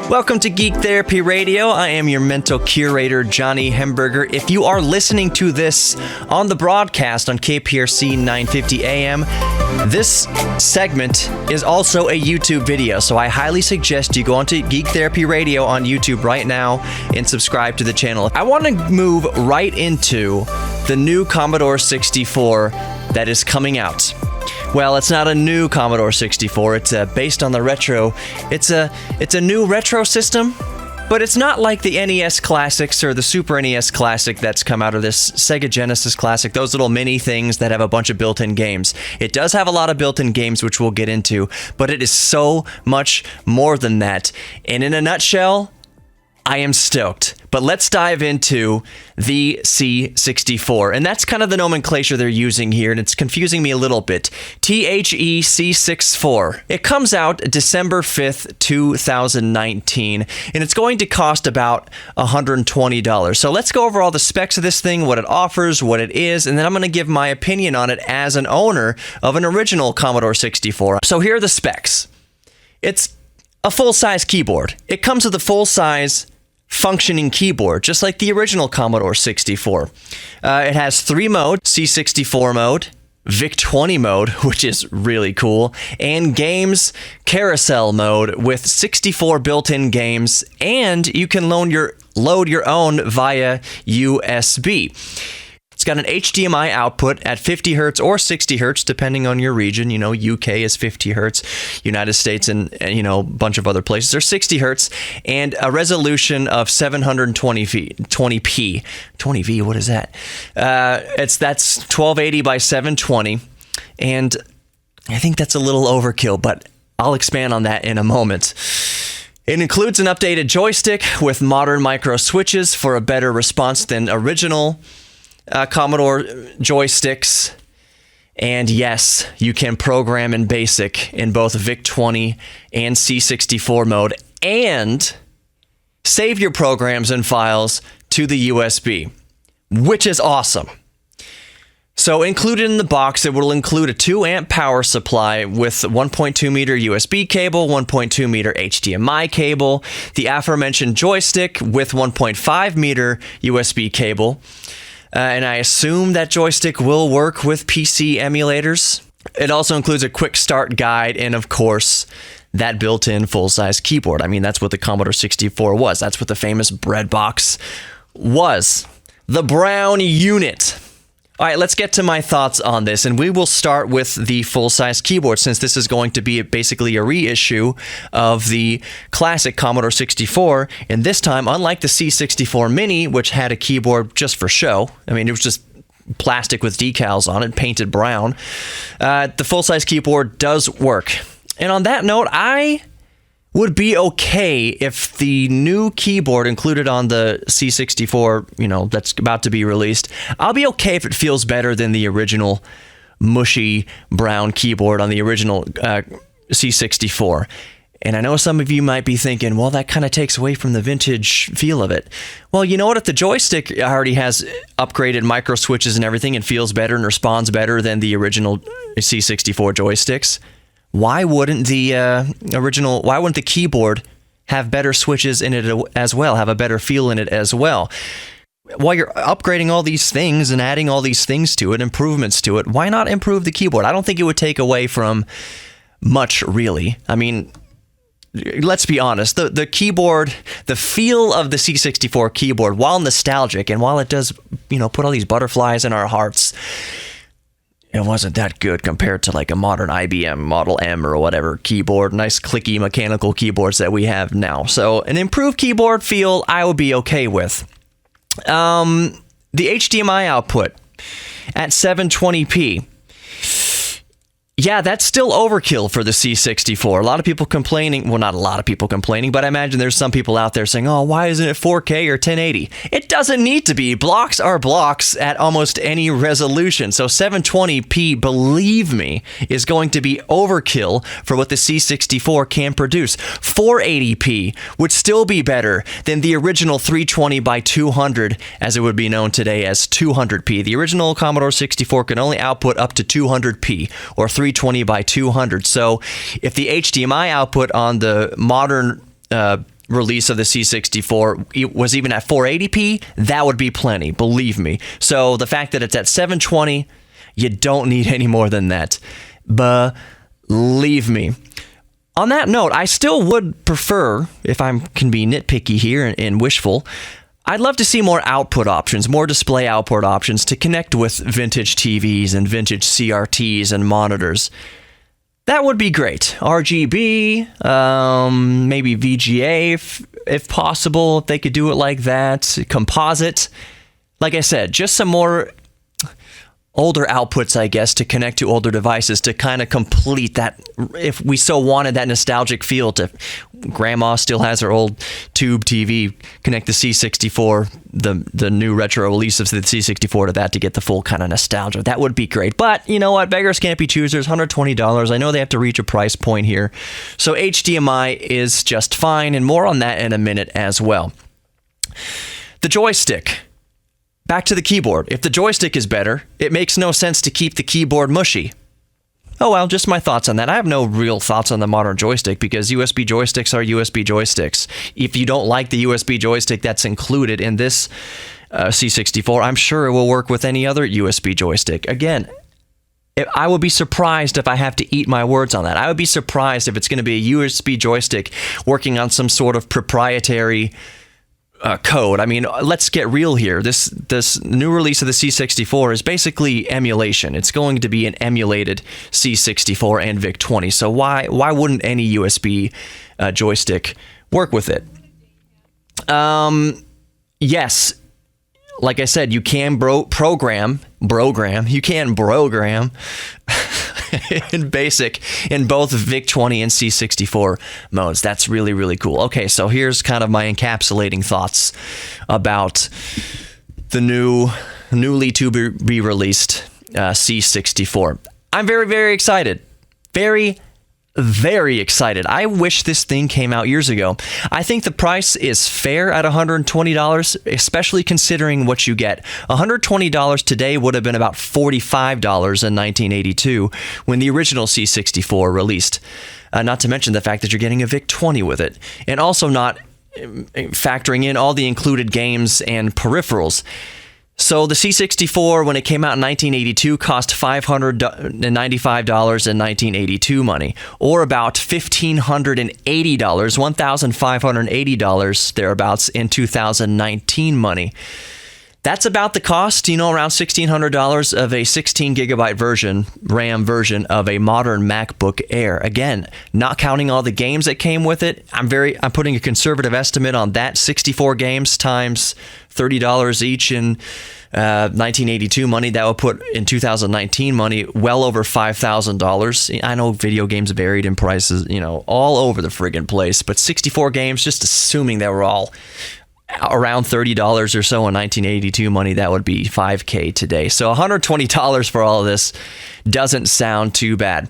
Welcome to Geek Therapy Radio. I am your mental curator, Johnny Hemberger. If you are listening to this on the broadcast on KPRC 950 AM, this segment is also a YouTube video, so I highly suggest you go onto Geek Therapy Radio on YouTube right now and subscribe to the channel. I want to move right into the new Commodore 64 that is coming out. Well, it's not a new Commodore 64. It's based on the retro. It's a new retro system, but it's not like the NES Classics or the Super NES Classic that's come out of this Sega Genesis Classic, those little mini things that have a bunch of built-in games. It does have a lot of built-in games, which we'll get into, but it is so much more than that. And in a nutshell, I am stoked. But let's dive into the C64. And that's kind of the nomenclature they're using here, and it's confusing me a little bit. THEC64. It comes out December 5th, 2019, and it's going to cost about $120. So let's go over all the specs of this thing, what it offers, what it is, and then I'm going to give my opinion on it as an owner of an original Commodore 64. So here are the specs. It's a full-size keyboard. It comes with a full-size functioning keyboard, just like the original Commodore 64. It has 3 modes: C64 mode, VIC-20 mode, which is really cool, and Games Carousel mode with 64 built-in games, and you can load your own via USB. It's got an HDMI output at 50 hertz or 60 hertz, depending on your region. You know, UK is 50 hertz, United States and you know, a bunch of other places are 60 hertz, and a resolution of 720p. 20p, what is that? That's 1280 by 720, and I think that's a little overkill, but I'll expand on that in a moment. It includes an updated joystick with modern micro switches for a better response than original Commodore joysticks, and yes, you can program in BASIC in both VIC-20 and C64 mode, and save your programs and files to the USB, which is awesome. So included in the box, it will include a 2 amp power supply with 1.2 meter USB cable, 1.2 meter HDMI cable, the aforementioned joystick with 1.5 meter USB cable, and I assume that joystick will work with PC emulators. It also includes a quick start guide and, of course, that built-in full-size keyboard. I mean, that's what the Commodore 64 was. That's what the famous bread box was. The brown unit. All right, let's get to my thoughts on this, and we will start with the full-size keyboard, since this is going to be basically a reissue of the classic Commodore 64, and this time, unlike the C64 Mini, which had a keyboard just for show, I mean, it was just plastic with decals on it, painted brown, the full-size keyboard does work. And on that note, I would be okay if the new keyboard included on the C64, you know, that's about to be released, I'll be okay if it feels better than the original mushy brown keyboard on the original C64. And I know some of you might be thinking, well, that kind of takes away from the vintage feel of it. Well, you know what? If the joystick already has upgraded micro switches and everything and feels better and responds better than the original C64 joysticks, why wouldn't the keyboard have better switches in it as well, have a better feel in it as well? While you're upgrading all these things and adding all these things to it, improvements to it, why not improve the keyboard? I don't think it would take away from much, really. I mean, let's be honest, the keyboard, the feel of the C64 keyboard, while nostalgic and while it does, you know, put all these butterflies in our hearts, it wasn't that good compared to like a modern IBM Model M or whatever keyboard, nice clicky mechanical keyboards that we have now. So an improved keyboard feel I would be okay with. The HDMI output at 720p. Yeah, that's still overkill for the C64. A lot of people complaining, well, not a lot of people complaining, but I imagine there's some people out there saying, oh, why isn't it 4K or 1080? It doesn't need to be. Blocks are blocks at almost any resolution. So 720p, believe me, is going to be overkill for what the C64 can produce. 480p would still be better than the original 320 by 200, as it would be known today as 200p. The original Commodore 64 can only output up to 200p, or 320 by 200. So if the HDMI output on the modern release of the C64 it was even at 480p, that would be plenty, believe me. So the fact that it's at 720, you don't need any more than that. Believe me. On that note, I still would prefer, if I can be nitpicky here and wishful, I'd love to see more output options, more display output options to connect with vintage TVs and vintage CRTs and monitors. That would be great. RGB, maybe VGA if possible, if they could do it like that. Composite. Like I said, just some more older outputs, I guess, to connect to older devices to kind of complete that, if we so wanted, that nostalgic feel to grandma still has her old tube TV, connect the C64, the new retro release of the C64 to that to get the full kind of nostalgia. That would be great. But you know what? Beggars can't be choosers. $120. I know they have to reach a price point here. So HDMI is just fine, and more on that in a minute as well. The joystick. Back to the keyboard. If the joystick is better, it makes no sense to keep the keyboard mushy. Oh well, just my thoughts on that. I have no real thoughts on the modern joystick because USB joysticks are USB joysticks. If you don't like the USB joystick that's included in this C64, I'm sure it will work with any other USB joystick. Again, I would be surprised if I have to eat my words on that. I would be surprised if it's going to be a USB joystick working on some sort of proprietary code. I mean, let's get real here. This new release of the C64 is basically emulation. It's going to be an emulated C64 and VIC-20. So why wouldn't any USB joystick work with it? Yes, like I said, you can program in BASIC in both VIC-20 and C64 modes. That's really, really cool. Okay, so here's kind of my encapsulating thoughts about the newly to be released C64. I'm very, very excited. Very excited. I wish this thing came out years ago. I think the price is fair at $120, especially considering what you get. $120 today would have been about $45 in 1982 when the original C64 released. Not to mention the fact that you're getting a VIC-20 with it, and also not factoring in all the included games and peripherals. So the C64, when it came out in 1982, cost $595 in 1982 money, or about $1,580, $1,580 thereabouts in 2019 money. That's about the cost, around $1,600 of a 16 gigabyte RAM version of a modern MacBook Air. Again, not counting all the games that came with it. I'm putting a conservative estimate on that. 64 games times $30 each in 1982 money. That would put in 2019 money well over $5,000. I know video games varied in prices, all over the friggin' place, but 64 games, just assuming they were all around $30 or so in 1982 money, that would be $5K today. So $120 for all of this doesn't sound too bad.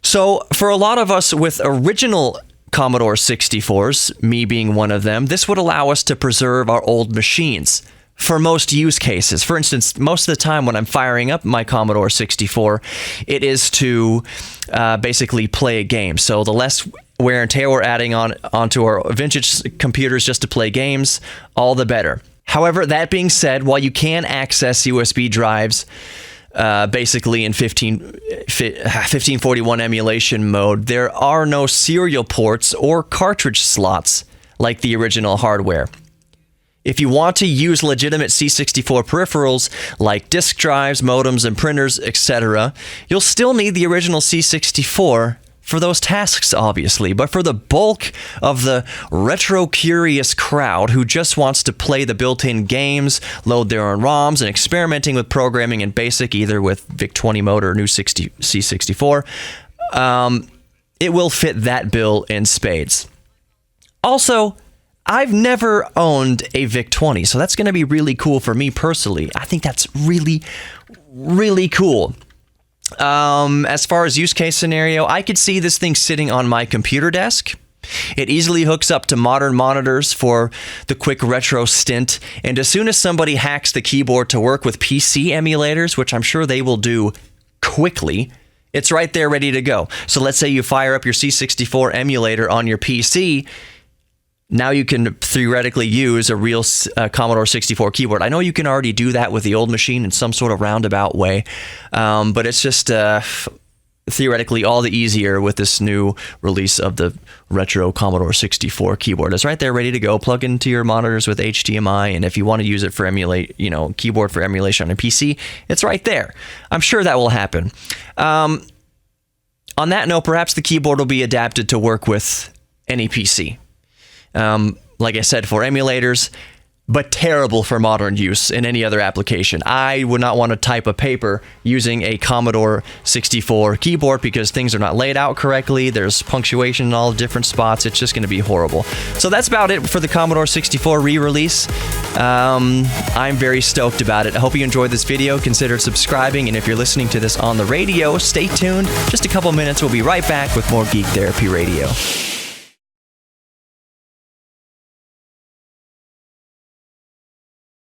So for a lot of us with original Commodore 64s, me being one of them, this would allow us to preserve our old machines for most use cases. For instance, most of the time when I'm firing up my Commodore 64, it is to basically play a game. So the less wear and tear we're adding onto our vintage computers just to play games, all the better. However, that being said, while you can access USB drives basically in 1541 emulation mode, there are no serial ports or cartridge slots like the original hardware. If you want to use legitimate C64 peripherals like disk drives, modems, and printers, etc., you'll still need the original C64 for those tasks, obviously. But for the bulk of the retro-curious crowd who just wants to play the built-in games, load their own ROMs, and experimenting with programming in BASIC, either with VIC-20 mode or new C64, it will fit that bill in spades. Also, I've never owned a VIC-20, so that's going to be really cool for me personally. I think that's really, really cool. As far as use case scenario, I could see this thing sitting on my computer desk. It easily hooks up to modern monitors for the quick retro stint, and as soon as somebody hacks the keyboard to work with PC emulators, which I'm sure they will do quickly, it's right there ready to go. So let's say you fire up your C64 emulator on your PC. now you can theoretically use a real Commodore 64 keyboard. I know you can already do that with the old machine in some sort of roundabout way, but it's just theoretically all the easier with this new release of the retro Commodore 64 keyboard. It's right there ready to go. Plug into your monitors with HDMI, and if you want to use it for keyboard for emulation on a PC, it's right there. I'm sure that will happen. On that note, perhaps the keyboard will be adapted to work with any PC. Like I said, for emulators, but terrible for modern use in any other application. I would not want to type a paper using a Commodore 64 keyboard because things are not laid out correctly. There's punctuation in all different spots. It's just going to be horrible. So that's about it for the Commodore 64 re-release. I'm very stoked about it. I hope you enjoyed this video. Consider subscribing, and if you're listening to this on the radio, stay tuned. Just a couple minutes. We'll be right back with more Geek Therapy Radio.